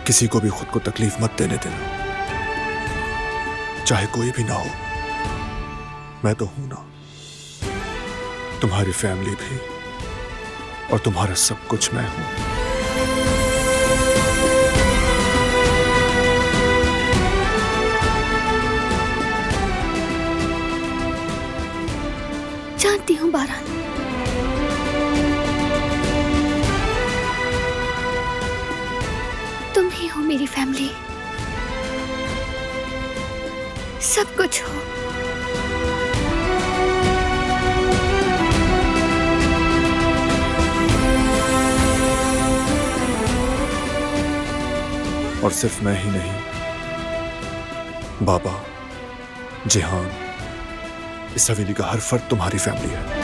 किसी को भी खुद को तकलीफ मत देने देना, चाहे कोई भी ना हो। मैं तो हूं ना, तुम्हारी फैमिली भी, और तुम्हारा सब कुछ मैं हूं। जानती हूँ बारान, तुम ही हो मेरी फैमिली, सब कुछ हो। और सिर्फ मैं ही नहीं, बाबा, जिहान, इस हवेली का हर फर्द तुम्हारी फैमिली है।